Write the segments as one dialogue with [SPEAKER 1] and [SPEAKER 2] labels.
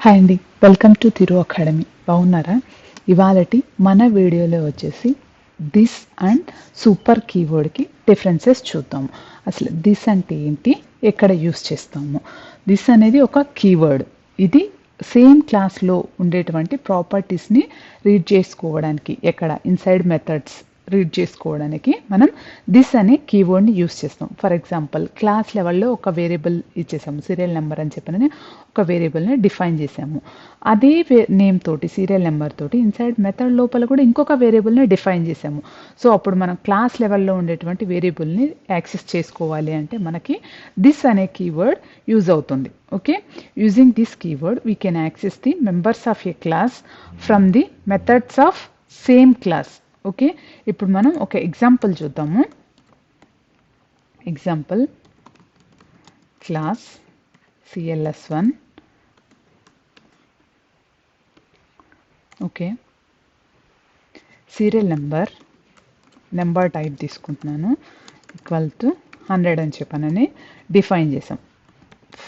[SPEAKER 1] Hi అండి, welcome to Thiru academy. బాగున్నారా? ఇవాళటి మన వీడియోలో వచ్చేసి దిస్ అండ్ సూపర్ కీవర్డ్కి డిఫరెన్సెస్ చూద్దాము. అసలు దిస్ అంటే ఏంటి, ఎక్కడ యూస్ చేస్తాము. దిస్ అనేది ఒక కీవర్డ్. ఇది సేమ్ క్లాస్లో ఉండేటువంటి ప్రాపర్టీస్ని రీడ్ చేసుకోవడానికి, ఎక్కడ ఇన్సైడ్ మెథడ్స్ రీడ్ చేసుకోవడానికి మనం దిస్ అనే కీవర్డ్ని యూస్ చేస్తాం. ఫర్ ఎగ్జాంపుల్, క్లాస్ లెవెల్లో ఒక వేరియబుల్ ఇచ్చేసాము, సీరియల్ నెంబర్ అని చెప్పని ఒక వేరియబుల్ని డిఫైన్ చేసాము. అదే నేమ్ తోటి, సీరియల్ నెంబర్ తోటి ఇన్సైడ్ మెథడ్ లోపల కూడా ఇంకొక వేరియబుల్ని డిఫైన్ చేసాము. సో అప్పుడు మనం క్లాస్ లెవెల్లో ఉండేటువంటి వేరియబుల్ని యాక్సెస్ చేసుకోవాలి అంటే మనకి దిస్ అనే కీవర్డ్ యూజ్ అవుతుంది. Okay, using this keyword we can access the members of A class from the methods of same class. Okay, ఇప్పుడు మనం ఒక ఎగ్జాంపుల్ చూద్దాము. Example, class CLS1. Okay, serial number type తీసుకుంటున్నాను, ఈక్వల్ టు 100 అని చెప్పనని define చేసాం.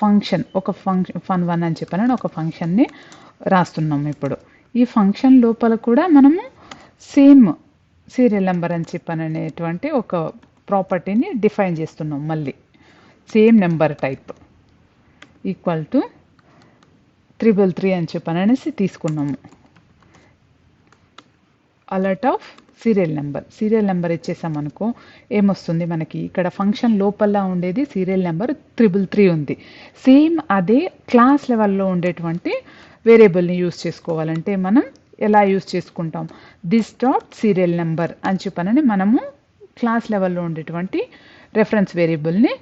[SPEAKER 1] Function, ఒక function fun1 అని చెప్పనని ఒక ఫంక్షన్ని రాస్తున్నాము. ఇప్పుడు ఈ ఫంక్షన్ లోపల కూడా మనము సేమ్ సీరియల్ నెంబర్ అని చెప్పననేటువంటి ఒక ప్రాపర్టీని డిఫైన్ చేస్తున్నాం. మళ్ళీ same number type equal to 333 అని చెప్పననేసి తీసుకున్నాము. అలర్ట్ ఆఫ్ సీరియల్ నెంబర్ ఇచ్చేసామనుకో ఏమొస్తుంది మనకి, ఇక్కడ ఫంక్షన్ లోపల ఉండేది సీరియల్ నెంబర్ 333 ఉంది. సేమ్ అదే క్లాస్ లెవెల్లో ఉండేటువంటి వేరియబుల్ని యూస్ చేసుకోవాలంటే మనం ఎలా యూస్ చేసుకుంటాం, దిస్ డాట్ సీరియల్ నెంబర్ అని చెప్పనని మనము క్లాస్ లెవెల్లో ఉండేటువంటి రెఫరెన్స్ వేరియబుల్ని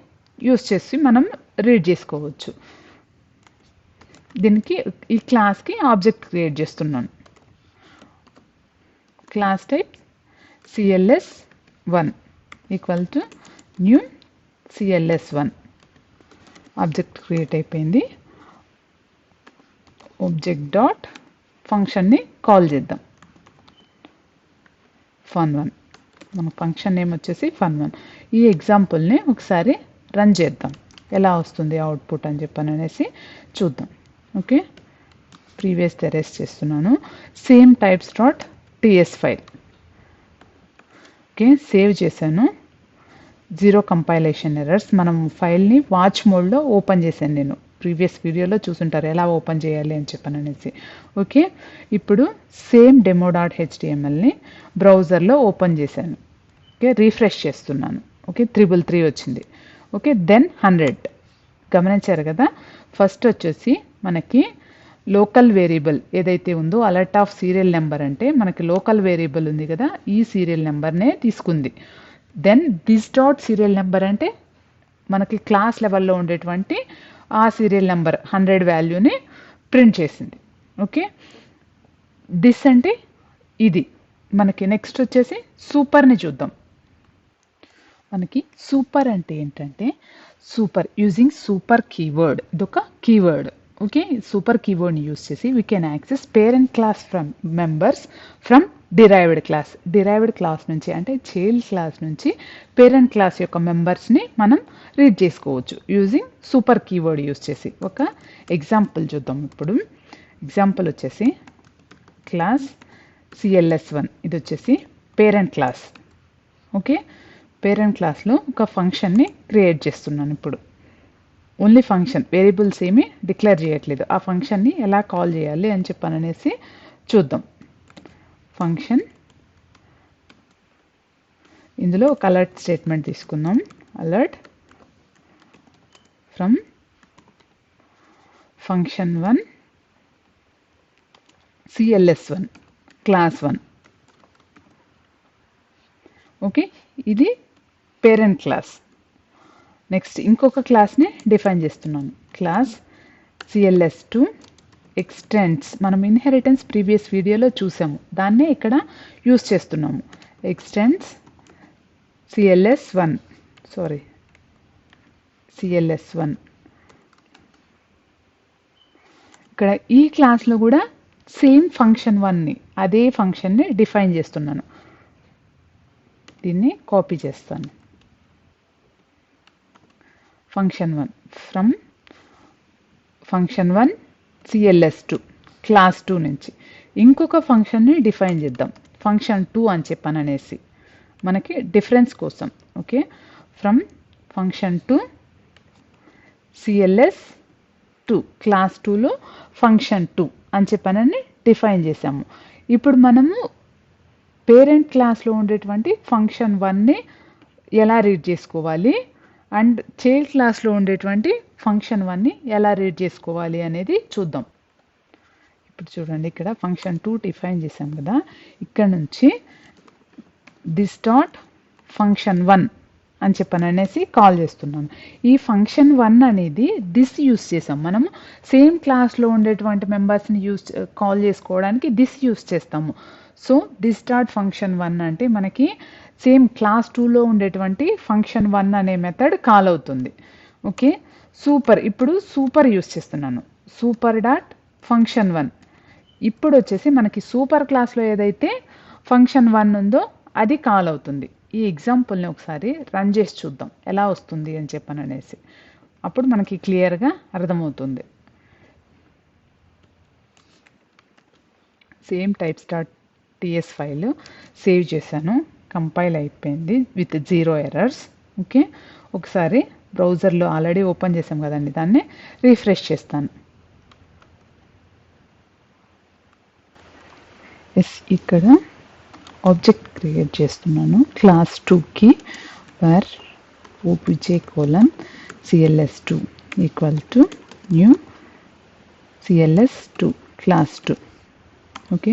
[SPEAKER 1] యూస్ చేసి మనం రీడ్ చేసుకోవచ్చు. దీనికి ఈ క్లాస్కి ఆబ్జెక్ట్ క్రియేట్ చేస్తున్నాను. Clause type CLS1 equal to new CLS1. Object create అయిపోయింది. ఆబ్జెక్ట్ డాట్ ఫంక్షన్ని కాల్ చేద్దాం, fun1. మన ఫంక్షన్ నేమ్ వచ్చేసి fun1. ఈ ఎగ్జాంపుల్ని ఒకసారి రన్ చేద్దాం, ఎలా వస్తుంది అవుట్పుట్ అని చెప్పనేసి చూద్దాం. ఓకే, ప్రీవియస్ ఎరేస్ చేస్తున్నాను. Same types dot TS file. Okay, save చేశాను. 0 కంపైలేషన్ ఎర్రర్స్. మనం ఫైల్ని వాచ్ మోడ్లో ఓపెన్ చేశాను. నేను ప్రీవియస్ వీడియోలో చూసుంటారు ఎలా ఓపెన్ చేయాలి అని చెప్పననేసి. ఓకే, ఇప్పుడు సేమ్ demo.htmlని బ్రౌజర్లో ఓపెన్ చేశాను. ఓకే, రీఫ్రెష్ చేస్తున్నాను. ఓకే, 333 వచ్చింది. Okay, then 100. గమనించారు కదా, ఫస్ట్ వచ్చేసి మనకి లోకల్ వేరియబుల్ ఏదైతే ఉందో అలర్ట్ ఆఫ్ సీరియల్ నెంబర్ అంటే మనకి లోకల్ వేరియబుల్ ఉంది కదా, ఈ సీరియల్ నెంబర్నే తీసుకుంది. Then this dot serial number అంటే మనకి క్లాస్ లెవెల్లో ఉండేటువంటి ఆ సీరియల్ నెంబర్ 100 వాల్యూని ప్రింట్ చేసింది. ఓకే, దిస్ అంటే ఇది. మనకి నెక్స్ట్ వచ్చేసి సూపర్ని చూద్దాం. మనకి సూపర్ అంటే ఏంటంటే, సూపర్ యూజింగ్ సూపర్ కీవర్డ్, ఇదొక కీవర్డ్. ఓకే, సూపర్ కీవర్డ్ని యూస్ చేసి we can access parent class from members from derived class నుంచి, అంటే చైల్డ్ క్లాస్ నుంచి పేరెంట్ క్లాస్ యొక్క మెంబర్స్ని మనం రీడ్ చేసుకోవచ్చు యూజింగ్ సూపర్ కీవర్డ్ యూస్ చేసి. ఒక ఎగ్జాంపుల్ చూద్దాం. ఇప్పుడు ఎగ్జాంపుల్ వచ్చేసి క్లాస్ CLS1. ఇది వచ్చేసి పేరెంట్ క్లాస్. ఓకే, పేరెంట్ క్లాస్లో ఒక ఫంక్షన్ని క్రియేట్ చేస్తున్నాను. ఇప్పుడు ఓన్లీ ఫంక్షన్, వేరియబుల్స్ ఏమీ డిక్లేర్ చేయట్లేదు. ఆ ఫంక్షన్ని ఎలా కాల్ చేయాలి అని చెప్పననేసి చూద్దాం. ఫంక్షన్, ఇందులో ఒక అలర్ట్ స్టేట్మెంట్ తీసుకుందాం. Alert from fun1 CLS1 class 1. Okay, ఇది పేరెంట్ క్లాస్. నెక్స్ట్ ఇంకొక క్లాస్ని డిఫైన్ చేస్తున్నాను, క్లాస్ CLS2 ఎక్స్టెండ్స్. మనం ఇన్హెరిటెన్స్ ప్రీవియస్ వీడియోలో చూసాము, దాన్నే ఇక్కడ యూస్ చేస్తున్నాము. Extends CLS1. ఇక్కడ ఈ క్లాస్లో కూడా సేమ్ fun1ని, అదే ఫంక్షన్ని డిఫైన్ చేస్తున్నాను. దీన్ని కాపీ చేస్తాను. fun1 from fun1 CLS2 class 2 నుంచి ఇంకొక ఫంక్షన్ని డిఫైన్ చేద్దాం. ఫంక్షన్ 2 అని చెప్పననేసి మనకి డిఫరెన్స్ కోసం. Okay, from function 2 CLS2 class 2లో ఫంక్షన్ 2 అని చెప్పనని డిఫైన్ చేసాము. ఇప్పుడు మనము పేరెంట్ క్లాస్లో ఉండేటువంటి ఫంక్షన్ 1ని ఎలా రీడ్ చేసుకోవాలి అండ్ చైల్డ్ క్లాస్లో ఉండేటువంటి ఫంక్షన్ 1ని ఎలా రీడ్ చేసుకోవాలి అనేది చూద్దాం. ఇప్పుడు చూడండి, ఇక్కడ ఫంక్షన్ 2 డిఫైన్ చేసాం కదా, ఇక్కడ నుంచి దిస్ డాట్ ఫంక్షన్ 1 అని చెప్పననేసి కాల్ చేస్తున్నాను. ఈ ఫంక్షన్ 1 అనేది దిస్ యూస్ చేసాం. మనము సేమ్ క్లాస్లో ఉండేటువంటి మెంబర్స్ని కాల్ చేసుకోవడానికి దిస్ యూస్ చేస్తాము. సో దిస్ డాట్ ఫంక్షన్ 1 అంటే మనకి సేమ్ క్లాస్ 2లో ఉండేటువంటి ఫంక్షన్ 1 అనే మెథడ్ కాల్ అవుతుంది. Okay, super. ఇప్పుడు సూపర్ యూస్ చేస్తున్నాను. Super dot function 1. ఇప్పుడు వచ్చేసి మనకి సూపర్ క్లాస్లో ఏదైతే ఫంక్షన్ 1 ఉందో అది కాల్ అవుతుంది. ఈ ఎగ్జాంపుల్ని ఒకసారి రన్ చేసి చూద్దాం ఎలా వస్తుంది అని చెప్పననేసి. అప్పుడు మనకి క్లియర్గా అర్థమవుతుంది. సేమ్ types.ts ఫైల్ సేవ్ చేశాను, కంపైల్ అయిపోయింది విత్ 0 ఎర్రర్స్. ఓకే, ఒకసారి బ్రౌజర్లో ఆల్రెడీ ఓపెన్ చేసాం కదండి, దాన్ని రీఫ్రెష్ చేస్తాను. ఇక్కడ ఆబ్జెక్ట్ క్రియేట్ చేస్తున్నాను క్లాస్ 2కి వర్ obj:\cls2 equal to new cls2 class 2. Okay,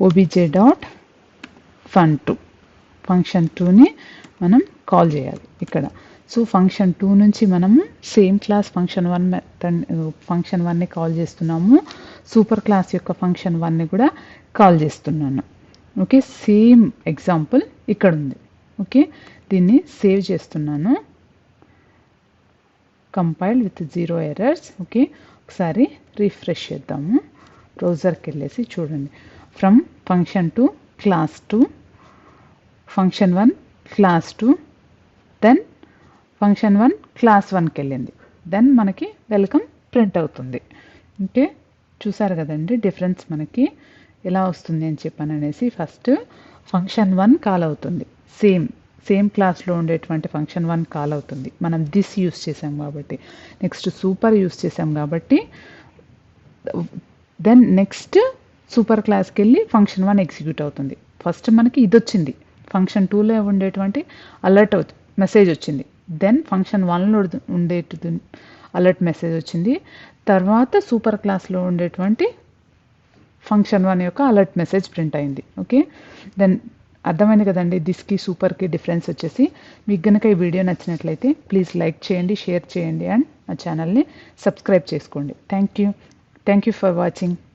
[SPEAKER 1] obj.fun2 function 2ని మనం కాల్ చేయాలి ఇక్కడ. సో ఫంక్షన్ 2 నుంచి మనము సేమ్ క్లాస్ ఫంక్షన్ 1ని కాల్ చేస్తున్నాము, సూపర్ క్లాస్ యొక్క ఫంక్షన్ 1ని కూడా కాల్ చేస్తున్నాను. ఓకే, సేమ్ ఎగ్జాంపుల్ ఇక్కడ ఉంది. ఓకే, దీన్ని సేవ్ చేస్తున్నాను, కంపైల్డ్ విత్ 0 ఎర్రర్స్. ఓకే, ఒకసారి రీఫ్రెష్ చేద్దాము. బ్రౌజర్కి వెళ్ళేసి చూడండి, from function 2 class 2 function 1 class 2 then function 1 class 1కి వెళ్ళింది, దెన్ మనకి వెల్కమ్ ప్రింట్ అవుతుంది. ఓకే, చూసారు కదండి డిఫరెన్స్ మనకి ఎలా వస్తుంది అని చెప్పననేసి. ఫస్ట్ ఫంక్షన్ 1 కాల్ అవుతుంది, సేమ్ క్లాస్లో ఉండేటువంటి ఫంక్షన్ 1 కాల్ అవుతుంది, మనం దిస్ యూస్ చేసాం కాబట్టి. నెక్స్ట్ సూపర్ యూస్ చేసాం కాబట్టి దెన్ నెక్స్ట్ సూపర్ క్లాస్కి వెళ్ళి ఫంక్షన్ 1 ఎగ్జిక్యూట్ అవుతుంది. ఫస్ట్ మనకి ఇది వచ్చింది, ఫంక్షన్ 2లో ఉండేటువంటి అలర్ట్ మెసేజ్ వచ్చింది, దెన్ ఫంక్షన్ 1లో ఉండేటువంటి అలర్ట్ మెసేజ్ వచ్చింది, తర్వాత సూపర్ క్లాస్లో ఉండేటువంటి ఫంక్షన్ 1 యొక్క అలర్ట్ మెసేజ్ ప్రింట్ అయింది. ఓకే, దెన్ అర్థమైంది కదండి దిస్కి సూపర్కి డిఫరెన్స్ వచ్చేసి. మీకు కనుక ఈ వీడియో నచ్చినట్లయితే ప్లీజ్ లైక్ చేయండి, షేర్ చేయండి అండ్ నా ఛానల్ని సబ్స్క్రైబ్ చేసుకోండి. Thank you for watching.